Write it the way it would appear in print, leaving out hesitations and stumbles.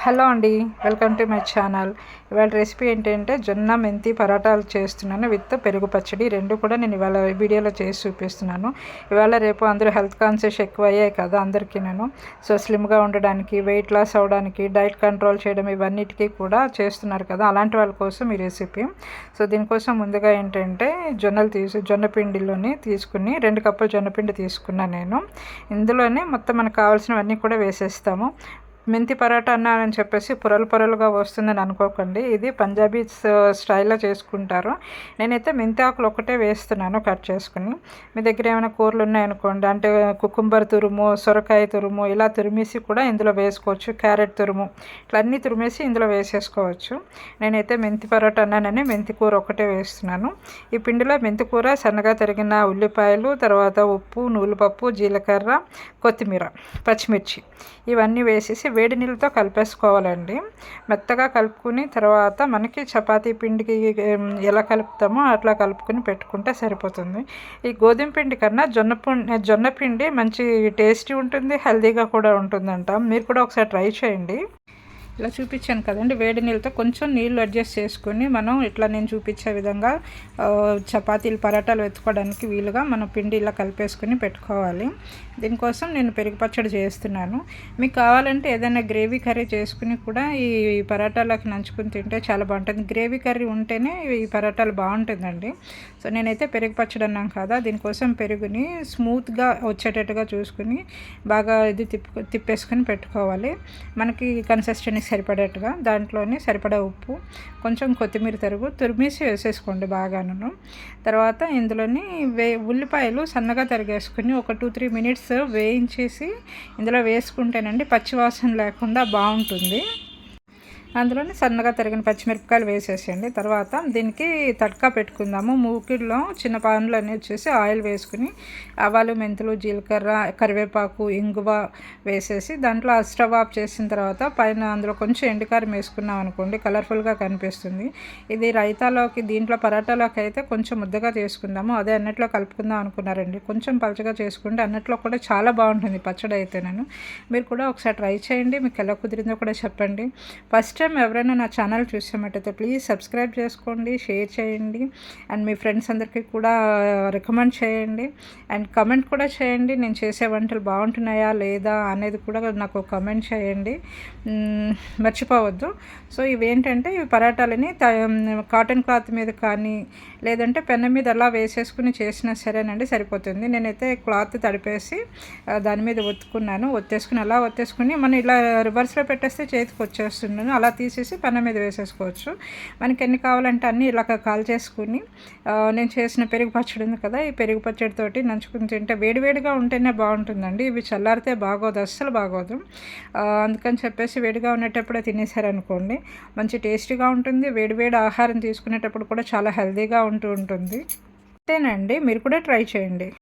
Hello అండి, welcome to my channel. ఇవాళ recipe ఏంటంటే జొన్న మెంతి పరాటాలు చేస్తున్నాను విత్ పెరుగు పచ్చడి. రెండు కూడా నేను ఇవాళ వీడియోలో చేసి చూపిస్తున్నాను. ఇవాళ రేపు అందరూ హెల్త్ కాన్షియస్ ఎక్కువ అయ్యాయి కదా అందరికీ. సో స్లిమ్గా ఉండడానికి, వెయిట్ లాస్ అవ్వడానికి, డైట్ కంట్రోల్ చేయడం ఇవన్నిటికీ కూడా చేస్తున్నారు కదా, అలాంటి వాళ్ళ కోసం ఈ రెసిపీ. సో దీనికోసం ముందుగా ఏంటంటే జొన్న పిండిలోని తీసుకుని 2 కప్పుల జొన్నపిండి తీసుకున్నాను నేను. ఇందులోనే మొత్తం మనకు కావాల్సినవన్నీ కూడా వేసేస్తాము. మెంతి పరాటా అన్నానని చెప్పేసి పొరలుగా వస్తుందని అనుకోకండి. ఇది పంజాబీ స్టైల్లో చేసుకుంటారు. నేనైతే మెంతి ఆకులు ఒకటే వేస్తున్నాను కట్ చేసుకుని. మీ దగ్గర ఏమైనా కూరలు ఉన్నాయనుకోండి, అంటే కుకుంబర్ తురుము, సొరకాయ తురుము ఇలా తురిమేసి కూడా ఇందులో వేసుకోవచ్చు. క్యారెట్ తురుము ఇట్లా అన్నీ తురిమేసి ఇందులో వేసేసుకోవచ్చు. నేనైతే మెంతి పరాటా అన్నానని మెంతి కూర ఒకటే వేస్తున్నాను. ఈ పిండిలో మెంతి కూర, సన్నగా తరిగిన ఉల్లిపాయలు, తర్వాత ఉప్పు, నువ్వులపప్పు, జీలకర్ర, కొత్తిమీర, పచ్చిమిర్చి ఇవన్నీ వేసేసి వేడి నీళ్ళతో కలిపేసుకోవాలండి. మెత్తగా కలుపుకుని తర్వాత మనకి చపాతీ పిండికి ఎలా కలుపుతామో అట్లా కలుపుకొని పెట్టుకుంటే సరిపోతుంది. ఈ గోధుమ పిండి కన్నా జొన్న పిండి మంచి టేస్టీ ఉంటుంది, హెల్తీగా కూడా ఉంటుందంట. మీరు కూడా ఒకసారి ట్రై చేయండి. ఇలా చూపించాను కదండి, వేడి నీళ్ళతో కొంచెం నీళ్ళు అడ్జస్ట్ చేసుకుని మనం ఇట్లా నేను చూపించే విధంగా చపాతీలు పరాటాలు వెతుకోవడానికి వీలుగా మనం పిండి ఇలా కలిపేసుకుని పెట్టుకోవాలి. దీనికోసం నేను పెరుగు పచ్చడి చేస్తున్నాను. మీకు కావాలంటే ఏదైనా గ్రేవీ కర్రీ చేసుకుని కూడా ఈ పరాటాలకి నంచుకుని తింటే చాలా బాగుంటుంది. గ్రేవీ కర్రీ ఉంటేనే ఈ పరాటాలు బాగుంటుందండి. సో నేనైతే పెరుగు పచ్చడి అన్నాను కదా, దీనికోసం పెరుగుని స్మూత్గా వచ్చేటట్టుగా చూసుకుని బాగా ఇది తిప్పేసుకొని పెట్టుకోవాలి. మనకి కన్సిస్టెన్సీ సరిపడేట్టుగా దాంట్లోనే సరిపడా ఉప్పు, కొంచెం కొత్తిమీర తురిమేసి వేసేసుకోండి బాగాను. తర్వాత ఇందులోని ఉల్లిపాయలు సన్నగా తరిగేసుకుని ఒక 2-3 మినిట్స్ వేయించేసి ఇందులో వేసుకుంటేనండి పచ్చివాసన లేకుండా బాగుంటుంది. అందులోనే సన్నగా తరిగిన పచ్చిమిరపకాయలు వేసేసేయండి. తర్వాత దీనికి తడకా పెట్టుకుందాము. మూకిల్లో చిన్న పాన్లు అనేవి వచ్చేసి ఆయిల్ వేసుకుని ఆవాలు, మెంతులు, జీలకర్ర, కరివేపాకు, ఇంగువ వేసేసి దాంట్లో స్టవ్ ఆఫ్ చేసిన తర్వాత పైన అందులో కొంచెం ఎండుకారం వేసుకున్నాం అనుకోండి, కలర్ఫుల్గా కనిపిస్తుంది. ఇది రైతాలోకి, దీంట్లో పరాటాలోకి అయితే కొంచెం ముద్దగా చేసుకుందాము. అదే అన్నట్లో కలుపుకుందాం అనుకున్నారండి. కొంచెం పలచగా చేసుకుంటే అన్నట్లో కూడా చాలా బాగుంటుంది పచ్చడి అయితే. మీరు కూడా ఒకసారి ట్రై చేయండి, మీకు ఎలా కుదిరిందో కూడా చెప్పండి. ఫస్ట్ టైం ఎవరైనా నా ఛానల్ చూసామట్టయితే ప్లీజ్ సబ్స్క్రైబ్ చేసుకోండి, షేర్ చేయండి, అండ్ మీ ఫ్రెండ్స్ అందరికీ కూడా రికమెండ్ చేయండి, అండ్ కమెంట్ కూడా చేయండి. నేను చేసే వంటలు బాగుంటున్నాయా లేదా అనేది కూడా నాకు కమెంట్ చేయండి, మర్చిపోవద్దు. సో ఇవేంటంటే ఈ పరాటాలని కాటన్ క్లాత్ మీద కానీ లేదంటే పెన్న మీద అలా వేసేసుకుని చేసినా సరేనండి, సరిపోతుంది. నేనైతే క్లాత్ తడిపేసి దాని మీద ఒత్తేసుకుని అలా ఒత్తేసుకుని మనం ఇలా రివర్స్లో పెట్టేస్తే చేతికి వచ్చేస్తున్నాను. అలా తీసేసి పెన్న మీద వేసేసుకోవచ్చు. మనకి ఎన్ని కావాలంటే అన్నీ ఇలా కాల్ చేసుకుని నేను చేసిన పెరుగు పచ్చడి ఉంది కదా, ఈ పెరుగు పచ్చడితోటి నంచుకుని తింటే వేడివేడిగా ఉంటేనే బాగుంటుందండి. ఇవి చల్లారితే బాగోదు, అస్సలు బాగోదు. అందుకని చెప్పేసి వేడిగా ఉండేటప్పుడే తినేసారనుకోండి మంచి టేస్టీగా ఉంటుంది. వేడివేడి ఆహారం తీసుకునేటప్పుడు కూడా చాలా హెల్తీగా ఉంటుంది. అంతేనండి, మీరు కూడా ట్రై చేయండి.